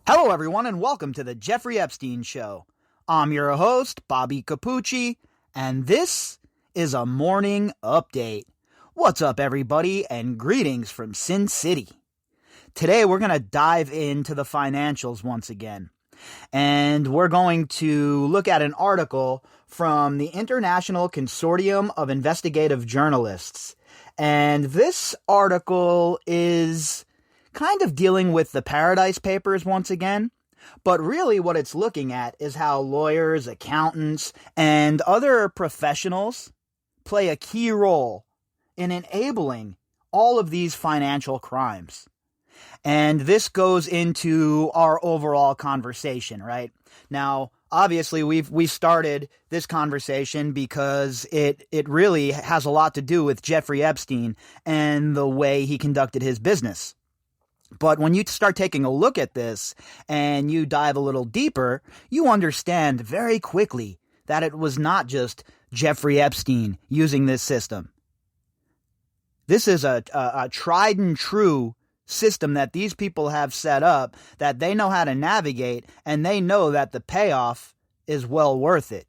Hello, everyone, and welcome to the Jeffrey Epstein Show. I'm your host, Bobbycapucci, and this is a morning update. What's up, everybody, and greetings from Sin City. Today, we're going to dive into the financials once again, and we're going to look at an article from the International Consortium of Investigative Journalists. And this article is kind of dealing with the Paradise Papers once again, but really what it's looking at is how lawyers, accountants, and other professionals play a key role in enabling all of these financial crimes. And this goes into our overall conversation, right? Now, obviously, we started this conversation because it really has a lot to do with Jeffrey Epstein and the way he conducted his business. But when you start taking a look at this and you dive a little deeper, you understand very quickly that it was not just Jeffrey Epstein using this system. This is a tried and true system that these people have set up that they know how to navigate, and they know that the payoff is well worth it.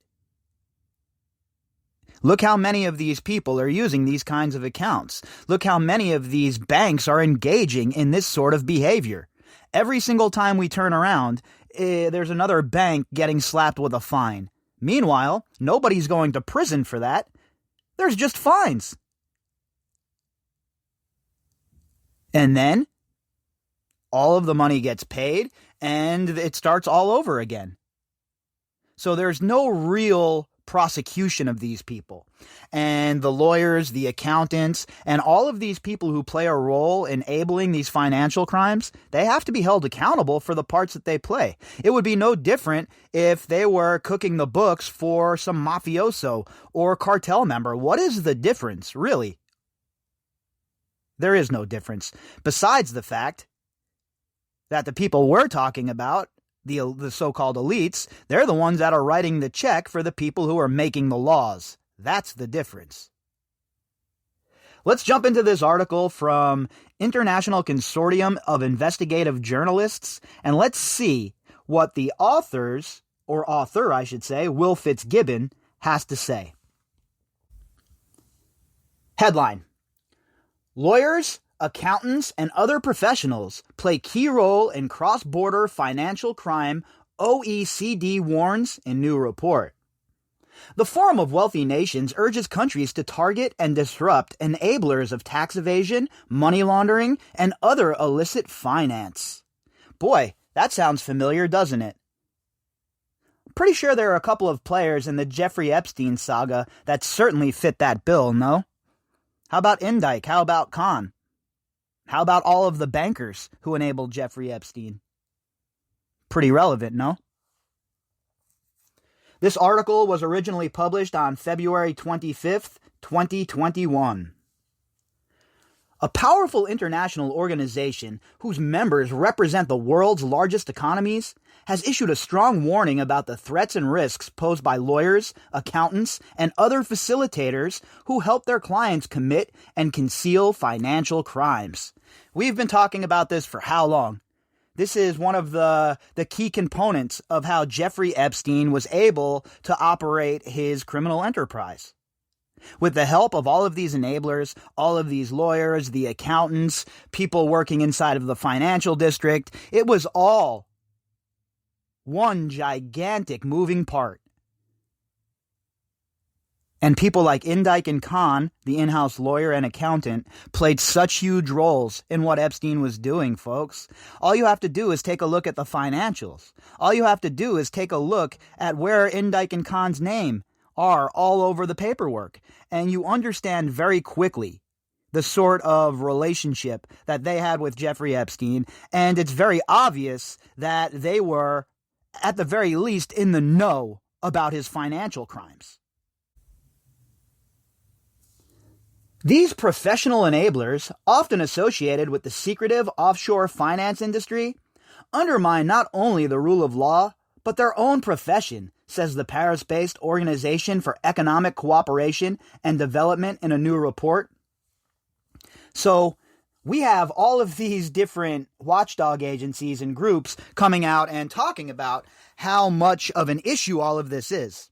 Look how many of these people are using these kinds of accounts. Look how many of these banks are engaging in this sort of behavior. Every single time we turn around, there's another bank getting slapped with a fine. Meanwhile, nobody's going to prison for that. There's just fines. And then all of the money gets paid and it starts all over again. So there's no real prosecution of these people. And the lawyers, the accountants, and all of these people who play a role in enabling these financial crimes, they have to be held accountable for the parts that they play. It would be no different if they were cooking the books for some mafioso or cartel member. What is the difference, really? There is no difference, besides the fact that the people we're talking about, the so-called elites, they're the ones that are writing the check for the people who are making the laws. That's the difference. Let's jump into this article from International Consortium of Investigative Journalists, and let's see what the author, I should say, Will Fitzgibbon, has to say. Headline: Lawyers, accountants, and other professionals play key role in cross-border financial crime, OECD warns in new report. The Forum of Wealthy Nations urges countries to target and disrupt enablers of tax evasion, money laundering, and other illicit finance. Boy, that sounds familiar, doesn't it? Pretty sure there are a couple of players in the Jeffrey Epstein saga that certainly fit that bill, no? How about Indike? How about Khan? How about all of the bankers who enabled Jeffrey Epstein? Pretty relevant, no? This article was originally published on February 25th, 2021. A powerful international organization whose members represent the world's largest economies has issued a strong warning about the threats and risks posed by lawyers, accountants, and other facilitators who help their clients commit and conceal financial crimes. We've been talking about this for how long? This is one of the key components of how Jeffrey Epstein was able to operate his criminal enterprise. With the help of all of these enablers, all of these lawyers, the accountants, people working inside of the financial district, it was all one gigantic moving part. And people like Indike and Khan, the in-house lawyer and accountant, played such huge roles in what Epstein was doing, folks. All you have to do is take a look at the financials. All you have to do is take a look at where Indike and Khan's name are all over the paperwork. And you understand very quickly the sort of relationship that they had with Jeffrey Epstein. And it's very obvious that they were, at the very least, in the know about his financial crimes. These professional enablers, often associated with the secretive offshore finance industry, undermine not only the rule of law, but their own profession, says the Paris-based Organization for Economic Cooperation and Development in a new report. So, we have all of these different watchdog agencies and groups coming out and talking about how much of an issue all of this is.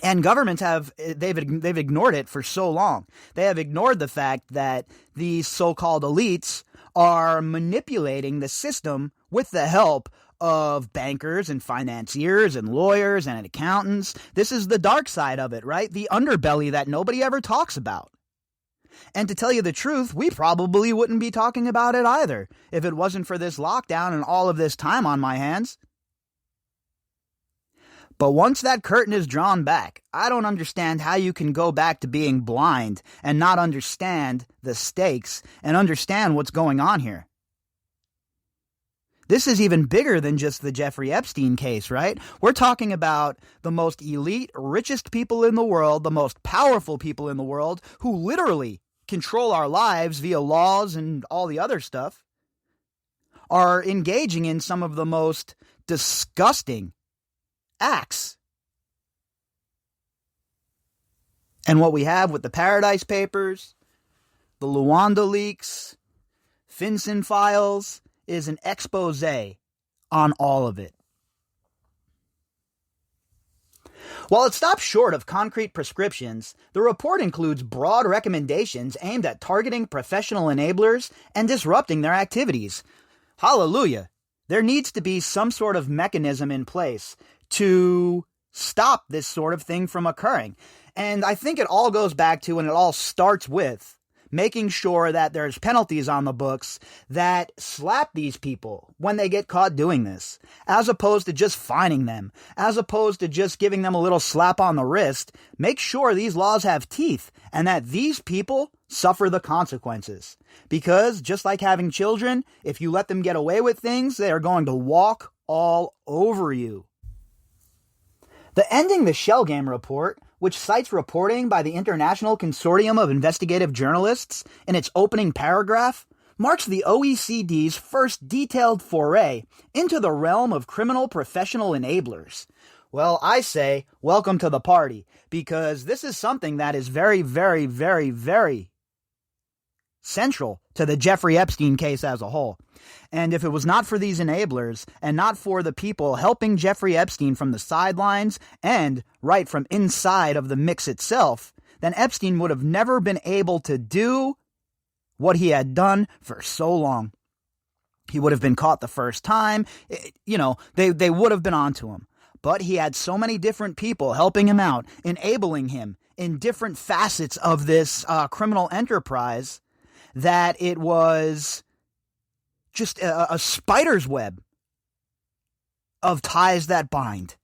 And governments they've ignored it for so long. They have ignored the fact that these so-called elites are manipulating the system with the help of bankers and financiers and lawyers and accountants. This is the dark side of it, right? The underbelly that nobody ever talks about. And to tell you the truth, we probably wouldn't be talking about it either if it wasn't for this lockdown and all of this time on my hands. But once that curtain is drawn back, I don't understand how you can go back to being blind and not understand the stakes and understand what's going on here. This is even bigger than just the Jeffrey Epstein case, right? We're talking about the most elite, richest people in the world, the most powerful people in the world, who literally control our lives via laws and all the other stuff, are engaging in some of the most disgusting acts. And what we have with the Paradise Papers, the Luanda leaks, FinCEN files, is an expose on all of it. While it stops short of concrete prescriptions, the report includes broad recommendations aimed at targeting professional enablers and disrupting their activities. Hallelujah! There needs to be some sort of mechanism in place to stop this sort of thing from occurring. And I think it all goes back to, and it all starts with, making sure that there's penalties on the books that slap these people when they get caught doing this, as opposed to just fining them, as opposed to just giving them a little slap on the wrist. Make sure these laws have teeth and that these people suffer the consequences. Because just like having children, if you let them get away with things, they are going to walk all over you. The Ending the Shell Game report, which cites reporting by the International Consortium of Investigative Journalists in its opening paragraph, marks the OECD's first detailed foray into the realm of criminal professional enablers. Well, I say, welcome to the party, because this is something that is very, very, very, very central to the Jeffrey Epstein case as a whole. And if it was not for these enablers and not for the people helping Jeffrey Epstein from the sidelines and right from inside of the mix itself, then Epstein would have never been able to do what he had done for so long. He would have been caught the first time. They would have been onto him. But he had so many different people helping him out, enabling him in different facets of this criminal enterprise, that it was just a spider's web of ties that bind.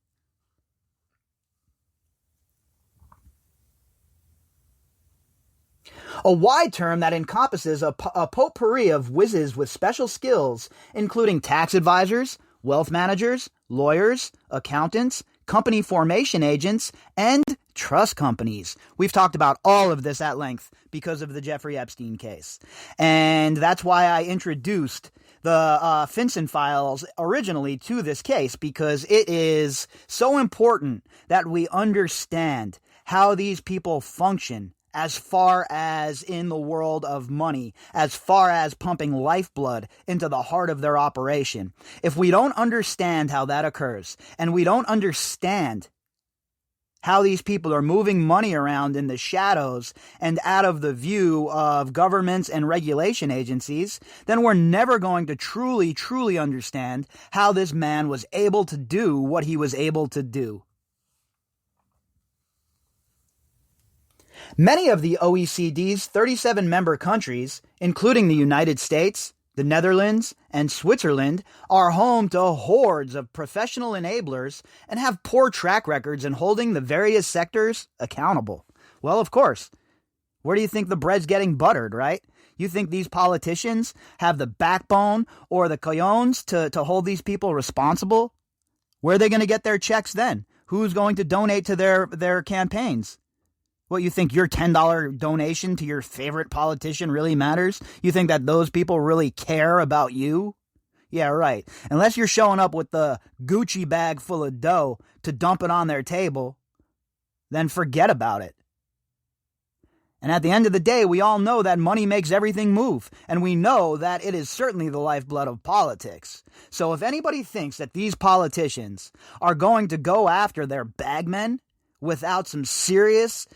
A wide term that encompasses a potpourri of whizzes with special skills, including tax advisors, wealth managers, lawyers, accountants, company formation agents, and trust companies. We've talked about all of this at length because of the Jeffrey Epstein case. And that's why I introduced the FinCEN files originally to this case, because it is so important that we understand how these people function as far as in the world of money, as far as pumping lifeblood into the heart of their operation. If we don't understand how that occurs, and we don't understand how these people are moving money around in the shadows and out of the view of governments and regulation agencies, then we're never going to truly, truly understand how this man was able to do what he was able to do. Many of the OECD's 37 member countries, including the United States, the Netherlands, and Switzerland, are home to hordes of professional enablers and have poor track records in holding the various sectors accountable. Well, of course. Where do you think the bread's getting buttered, right? You think these politicians have the backbone or the cojones to hold these people responsible? Where are they going to get their checks then? Who's going to donate to their campaigns? What, you think your $10 donation to your favorite politician really matters? You think that those people really care about you? Yeah, right. Unless you're showing up with the Gucci bag full of dough to dump it on their table, then forget about it. And at the end of the day, we all know that money makes everything move, and we know that it is certainly the lifeblood of politics. So if anybody thinks that these politicians are going to go after their bagmen without some serious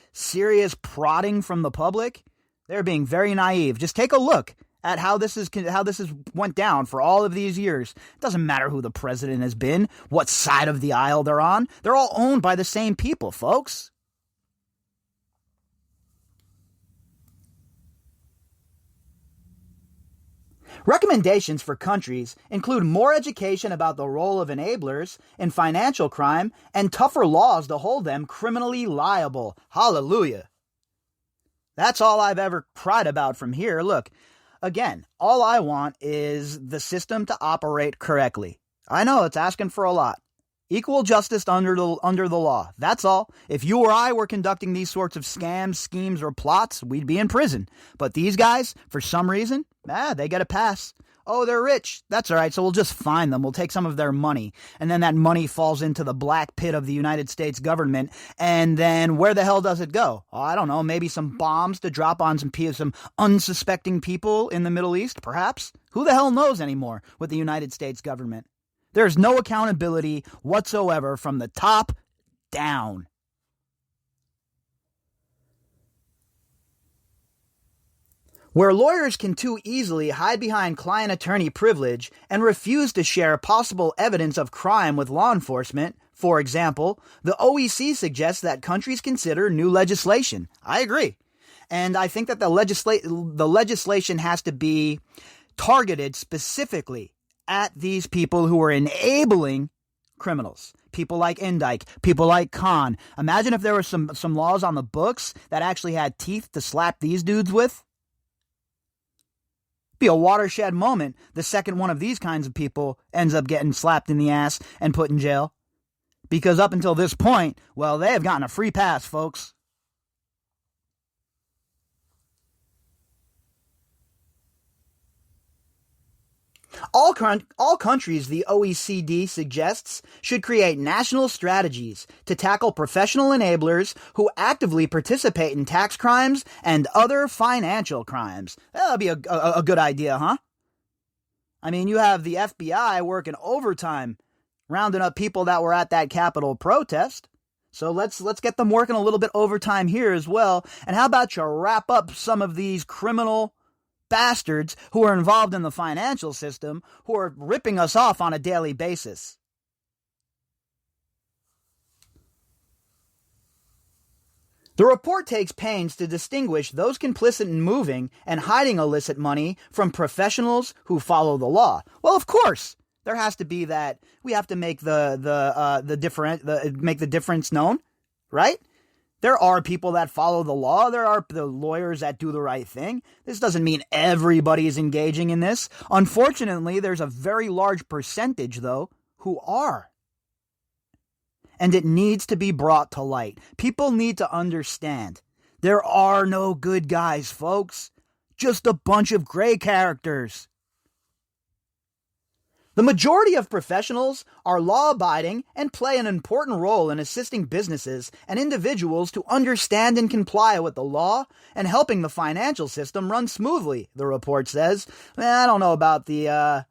prodding from the public, they're being very naive. Just take a look at how this went down for all of these years. It doesn't matter who the president has been, what side of the aisle they're on. They're all owned by the same people, folks. Recommendations for countries include more education about the role of enablers in financial crime and tougher laws to hold them criminally liable. Hallelujah. That's all I've ever cried about from here. Look, again, all I want is the system to operate correctly. I know it's asking for a lot. Equal justice under the law. That's all. If you or I were conducting these sorts of scams, schemes, or plots, we'd be in prison. But these guys, for some reason, they get a pass. Oh, they're rich. That's all right, so we'll just fine them. We'll take some of their money. And then that money falls into the black pit of the United States government. And then where the hell does it go? Oh, I don't know. Maybe some bombs to drop on some unsuspecting people in the Middle East, perhaps? Who the hell knows anymore with the United States government? There's no accountability whatsoever from the top down. Where lawyers can too easily hide behind client-attorney privilege and refuse to share possible evidence of crime with law enforcement, for example, the OEC suggests that countries consider new legislation. I agree. And I think that the legislation has to be targeted specifically at these people who are enabling criminals. People like Indike, people like Khan. Imagine if there were some laws on the books that actually had teeth to slap these dudes with. Be a watershed moment the second one of these kinds of people ends up getting slapped in the ass and put in jail. Because up until this point, well, they have gotten a free pass, folks. All countries, the OECD suggests, should create national strategies to tackle professional enablers who actively participate in tax crimes and other financial crimes. That would be a good idea, huh? I mean, you have the FBI working overtime, rounding up people that were at that Capitol protest. So let's get them working a little bit overtime here as well. And how about you wrap up some of these criminal bastards who are involved in the financial system, who are ripping us off on a daily basis. The report takes pains to distinguish those complicit in moving and hiding illicit money from professionals who follow the law. Well, of course, there has to be that. We have to make make the difference known, right? There are people that follow the law. There are the lawyers that do the right thing. This doesn't mean everybody is engaging in this. Unfortunately, there's a very large percentage, though, who are. And it needs to be brought to light. People need to understand. There are no good guys, folks. Just a bunch of gray characters. The majority of professionals are law-abiding and play an important role in assisting businesses and individuals to understand and comply with the law and helping the financial system run smoothly, the report says. I don't know about the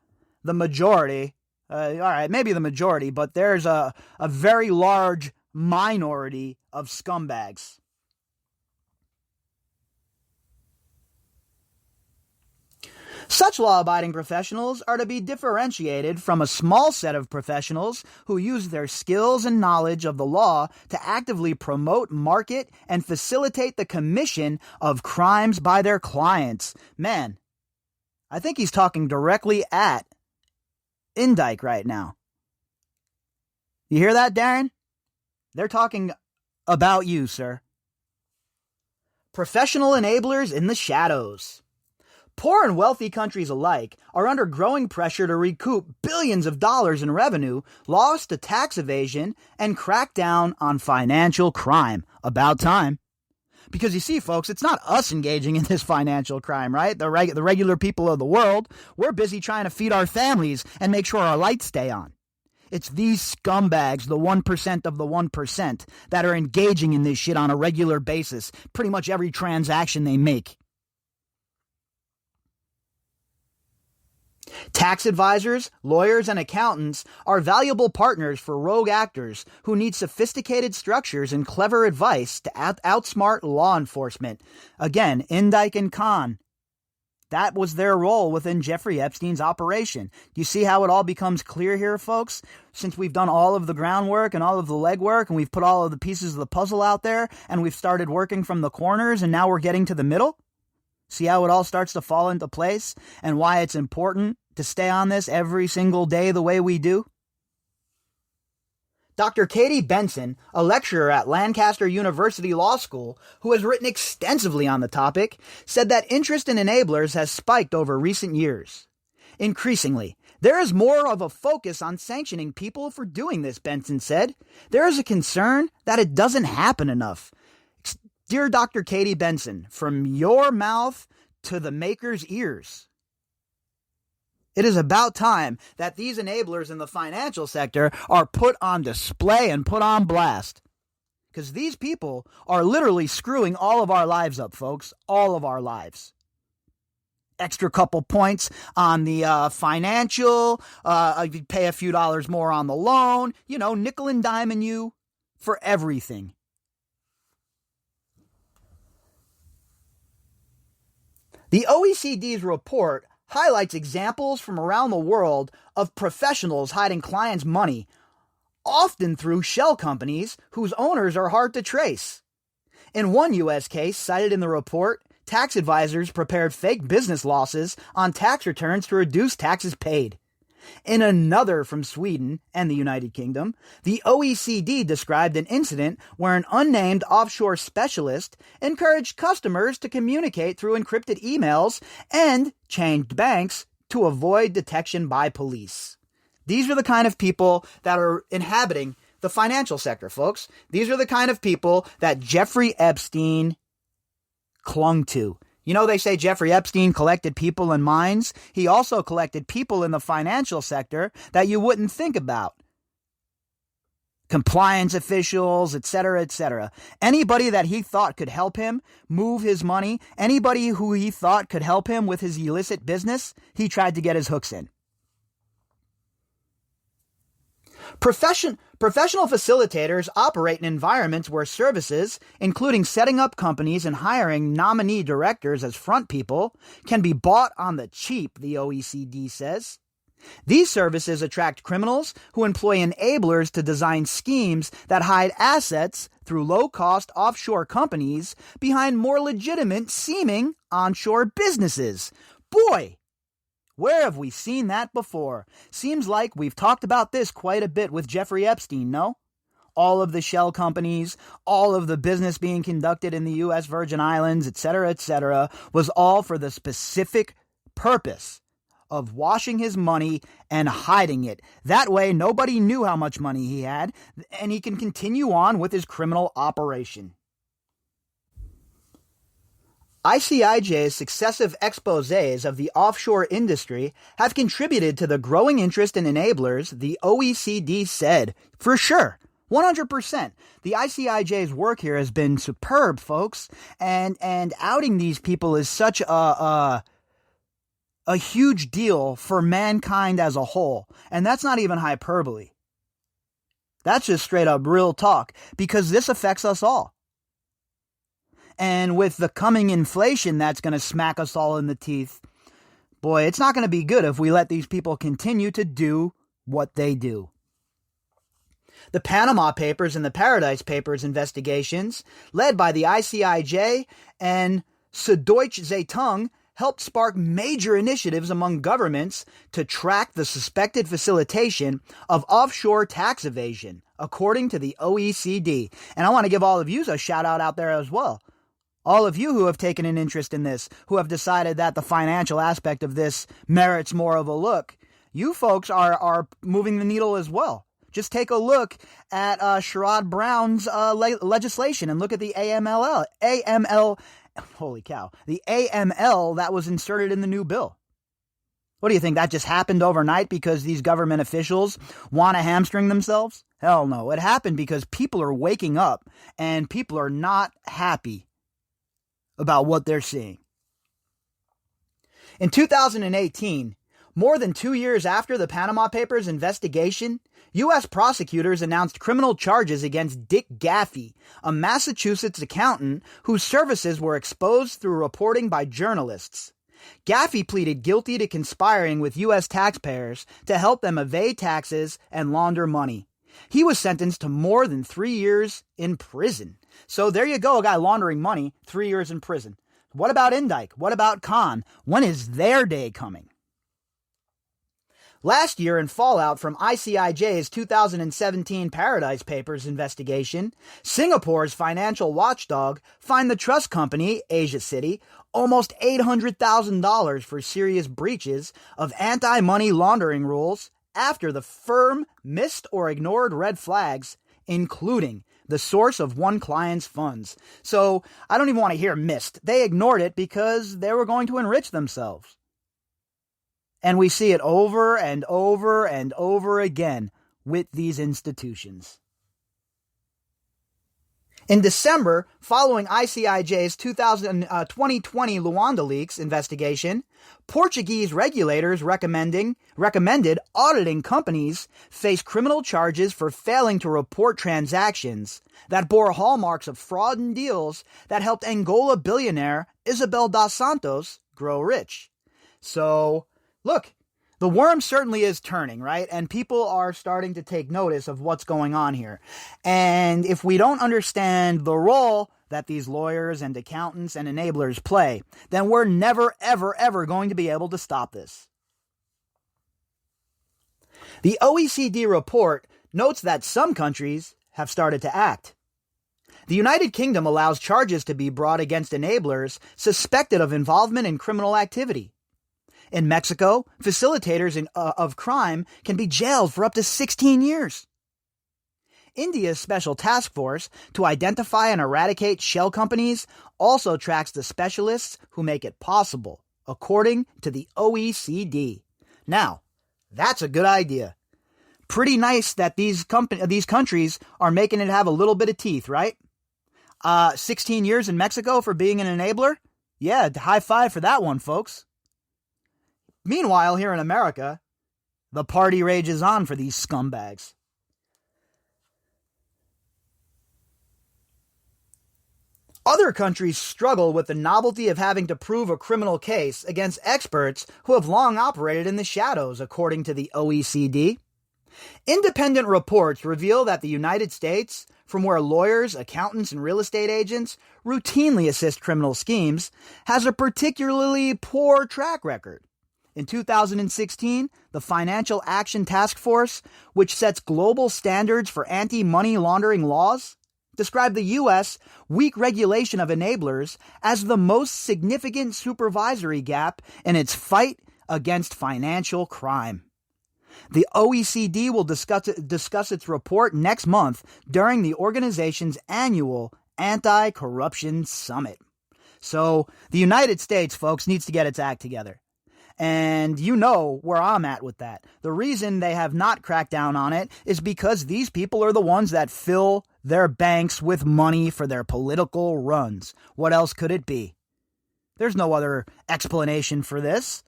majority. All right, maybe the majority, but there's a very large minority of scumbags. Such law-abiding professionals are to be differentiated from a small set of professionals who use their skills and knowledge of the law to actively promote, market, and facilitate the commission of crimes by their clients. Man, I think he's talking directly at Indike right now. You hear that, Darren? They're talking about you, sir. Professional enablers in the shadows. Poor and wealthy countries alike are under growing pressure to recoup billions of dollars in revenue lost to tax evasion and crack down on financial crime. About time. Because you see, folks, it's not us engaging in this financial crime, right? The regular people of the world, we're busy trying to feed our families and make sure our lights stay on. It's these scumbags, the 1% of the 1%, that are engaging in this shit on a regular basis, pretty much every transaction they make. Tax advisors, lawyers, and accountants are valuable partners for rogue actors who need sophisticated structures and clever advice to outsmart law enforcement. Again, Indike and Khan. That was their role within Jeffrey Epstein's operation. Do you see how it all becomes clear here, folks? Since we've done all of the groundwork and all of the legwork, and we've put all of the pieces of the puzzle out there, and we've started working from the corners, and now we're getting to the middle? See how it all starts to fall into place, and why it's important to stay on this every single day the way we do? Dr. Katie Benson, a lecturer at Lancaster University Law School, who has written extensively on the topic, said that interest in enablers has spiked over recent years. Increasingly, there is more of a focus on sanctioning people for doing this, Benson said. There is a concern that it doesn't happen enough. Dear Dr. Katie Benson, from your mouth to the maker's ears. It is about time that these enablers in the financial sector are put on display and put on blast. Because these people are literally screwing all of our lives up, folks. All of our lives. Extra couple points on the financial, you pay a few dollars more on the loan, nickel and diming you for everything. The OECD's report highlights examples from around the world of professionals hiding clients' money, often through shell companies whose owners are hard to trace. In one U.S. case cited in the report, tax advisors prepared fake business losses on tax returns to reduce taxes paid. In another from Sweden and the United Kingdom, the OECD described an incident where an unnamed offshore specialist encouraged customers to communicate through encrypted emails and changed banks to avoid detection by police. These are the kind of people that are inhabiting the financial sector, folks. These are the kind of people that Jeffrey Epstein clung to. They say Jeffrey Epstein collected people in mines. He also collected people in the financial sector that you wouldn't think about. Compliance officials, etc., etc. Anybody that he thought could help him move his money, anybody who he thought could help him with his illicit business, he tried to get his hooks in. Professional facilitators operate in environments where services, including setting up companies and hiring nominee directors as front people, can be bought on the cheap, the OECD says. These services attract criminals who employ enablers to design schemes that hide assets through low-cost offshore companies behind more legitimate seeming onshore businesses. Boy! Where have we seen that before? Seems like we've talked about this quite a bit with Jeffrey Epstein, no? All of the shell companies, all of the business being conducted in the U.S. Virgin Islands, etc., was all for the specific purpose of washing his money and hiding it. That way, nobody knew how much money he had, and he can continue on with his criminal operation. ICIJ's successive exposés of the offshore industry have contributed to the growing interest in enablers, the OECD said. For sure. 100%. The ICIJ's work here has been superb, folks. And outing these people is such a huge deal for mankind as a whole. And that's not even hyperbole. That's just straight up real talk, because this affects us all. And with the coming inflation that's going to smack us all in the teeth, boy, it's not going to be good if we let these people continue to do what they do. The Panama Papers and the Paradise Papers investigations, led by the ICIJ and Süddeutsche Zeitung, helped spark major initiatives among governments to track the suspected facilitation of offshore tax evasion, according to the OECD. And I want to give all of you a shout out there as well. All of you who have taken an interest in this, who have decided that the financial aspect of this merits more of a look, you folks are moving the needle as well. Just take a look at Sherrod Brown's legislation and look at the AML, holy cow, the AML that was inserted in the new bill. What do you think? That just happened overnight because these government officials want to hamstring themselves? Hell no. It happened because people are waking up and people are not happy about what they're seeing. In 2018, more than 2 years after the Panama Papers investigation, U.S. prosecutors announced criminal charges against Dick Gaffey, a Massachusetts accountant whose services were exposed through reporting by journalists. Gaffey pleaded guilty to conspiring with U.S. taxpayers to help them evade taxes and launder money. He was sentenced to more than 3 years in prison. So there you go, a guy laundering money, 3 years in prison. What about Indike? What about Khan? When is their day coming? Last year, in fallout from ICIJ's 2017 Paradise Papers investigation, Singapore's financial watchdog fined the trust company, Asia City, almost $800,000 for serious breaches of anti-money laundering rules after the firm missed or ignored red flags, including the source of one client's funds. So I don't even want to hear missed. They ignored it because they were going to enrich themselves. And we see it over and over and over again with these institutions. In December, following ICIJ's 2020 Luanda leaks investigation, Portuguese regulators recommended auditing companies face criminal charges for failing to report transactions that bore hallmarks of fraud and deals that helped Angola billionaire Isabel dos Santos grow rich. So, look, the worm certainly is turning, right? And people are starting to take notice of what's going on here. And if we don't understand the role that these lawyers and accountants and enablers play, then we're never, ever, ever going to be able to stop this. The OECD report notes that some countries have started to act. The United Kingdom allows charges to be brought against enablers suspected of involvement in criminal activity. In Mexico, facilitators of crime can be jailed for up to 16 years. India's special task force to identify and eradicate shell companies also tracks the specialists who make it possible, according to the OECD. Now, that's a good idea. Pretty nice that these countries are making it have a little bit of teeth, right? 16 years in Mexico for being an enabler? Yeah, high five for that one, folks. Meanwhile, here in America, the party rages on for these scumbags. Other countries struggle with the novelty of having to prove a criminal case against experts who have long operated in the shadows, according to the OECD. Independent reports reveal that the United States, from where lawyers, accountants, and real estate agents routinely assist criminal schemes, has a particularly poor track record. In 2016, the Financial Action Task Force, which sets global standards for anti-money laundering laws, described the U.S. weak regulation of enablers as the most significant supervisory gap in its fight against financial crime. The OECD will discuss its report next month during the organization's annual Anti-Corruption Summit. So, the United States, folks, needs to get its act together. And you know where I'm at with that. The reason they have not cracked down on it is because these people are the ones that fill their banks with money for their political runs. What else could it be? There's no other explanation for this.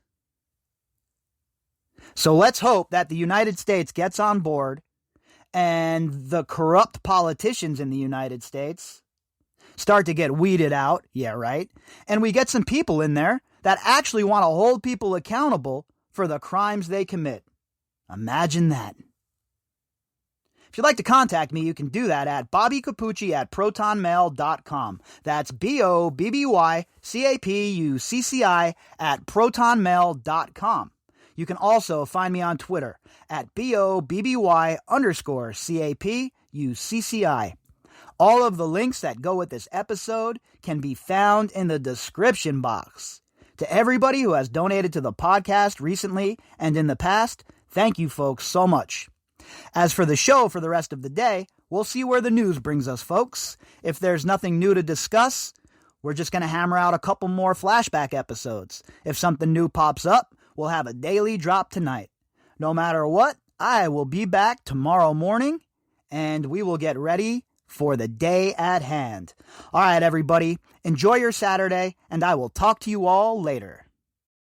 So let's hope that the United States gets on board and the corrupt politicians in the United States start to get weeded out. Yeah, right. And we get some people in there that actually want to hold people accountable for the crimes they commit. Imagine that. If you'd like to contact me, you can do that at bobbycapucci@protonmail.com. That's BOBBYCAPUCCI at protonmail.com. You can also find me on Twitter at BOBBY_CAPUCCI. All of the links that go with this episode can be found in the description box. To everybody who has donated to the podcast recently and in the past, thank you folks so much. As for the show for the rest of the day, we'll see where the news brings us, folks. If there's nothing new to discuss, we're just going to hammer out a couple more flashback episodes. If something new pops up, will have a daily drop tonight. No matter what, I will be back tomorrow morning, and we will get ready for the day at hand. All right, everybody, enjoy your Saturday, and I will talk to you all later.